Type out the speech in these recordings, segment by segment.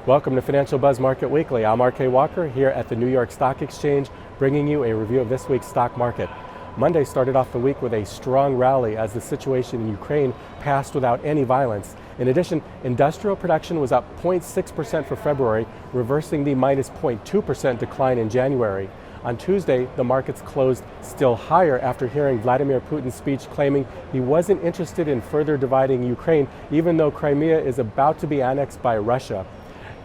Welcome to Financial Buzz Market Weekly. I'm RK Walker here at the New York Stock Exchange, bringing you a review of this week's stock market. Monday started off the week with a strong rally as the situation in Ukraine passed without any violence. In addition, industrial production was up 0.6% for February, reversing the minus 0.2% decline in January. On Tuesday, the markets closed still higher after hearing Vladimir Putin's speech claiming he wasn't interested in further dividing Ukraine, even though Crimea is about to be annexed by Russia.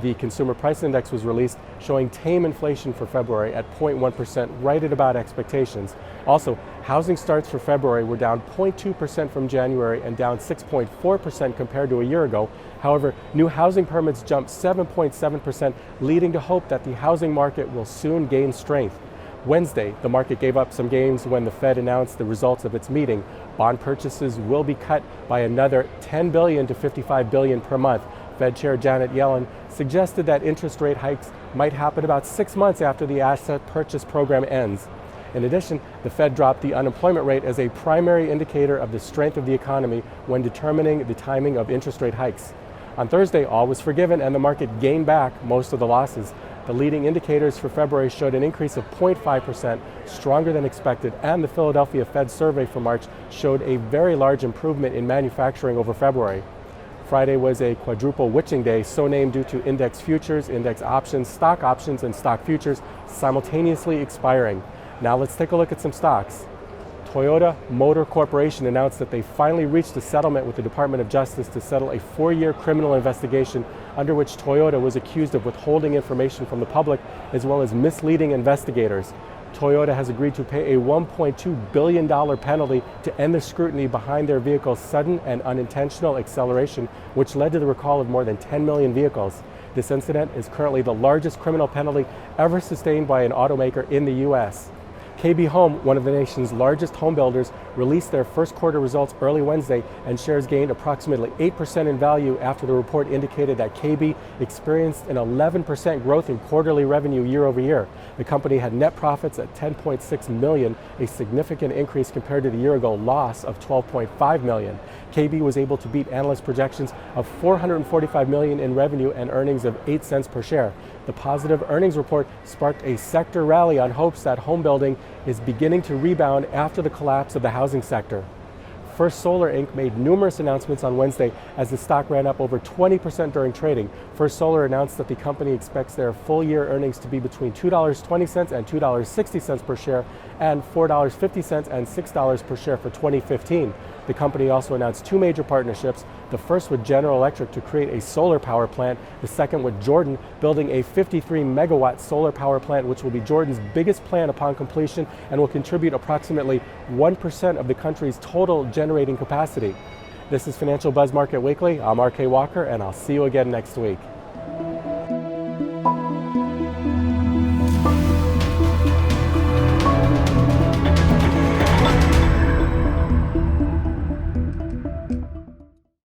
The Consumer Price Index was released, showing tame inflation for February at 0.1%, right at about expectations. Also, housing starts for February were down 0.2% from January and down 6.4% compared to a year ago. However, new housing permits jumped 7.7%, leading to hope that the housing market will soon gain strength. Wednesday, the market gave up some gains when the Fed announced the results of its meeting. Bond purchases will be cut by another $10 billion to $55 billion per month. Fed Chair Janet Yellen suggested that interest rate hikes might happen about 6 months after the asset purchase program ends. In addition, the Fed dropped the unemployment rate as a primary indicator of the strength of the economy when determining the timing of interest rate hikes. On Thursday, all was forgiven and the market gained back most of the losses. The leading indicators for February showed an increase of 0.5%, stronger than expected, and the Philadelphia Fed survey for March showed a very large improvement in manufacturing over February. Friday was a quadruple witching day, so named due to index futures, index options, and stock futures simultaneously expiring. Now let's take a look at some stocks. Toyota Motor Corporation announced that they finally reached a settlement with the Department of Justice to settle a 4-year criminal investigation under which Toyota was accused of withholding information from the public as well as misleading investigators. Toyota has agreed to pay a $1.2 billion penalty to end the scrutiny behind their vehicle's sudden and unintentional acceleration, which led to the recall of more than 10 million vehicles. This incident is currently the largest criminal penalty ever sustained by an automaker in the U.S. KB Home, one of the nation's largest home builders, released their first quarter results early Wednesday, and shares gained approximately 8% in value after the report indicated that KB experienced an 11% growth in quarterly revenue year over year. The company had net profits at $10.6 million, a significant increase compared to the year-ago loss of $12.5 million. KB was able to beat analyst projections of $445 million in revenue and earnings of 8 cents per share. The positive earnings report sparked a sector rally on hopes that home building is beginning to rebound after the collapse of the housing sector. First Solar Inc. made numerous announcements on Wednesday as the stock ran up over 20% during trading. First Solar announced that the company expects their full-year earnings to be between $2.20 and $2.60 per share and $4.50 and $6 per share for 2015. The company also announced 2 major partnerships, the first with General Electric to create a solar power plant, the second with Jordan, building a 53-megawatt solar power plant, which will be Jordan's biggest plant upon completion and will contribute approximately 1% of the country's total generating capacity. This is Financial Buzz Market Weekly. I'm RK Walker, and I'll see you again next week.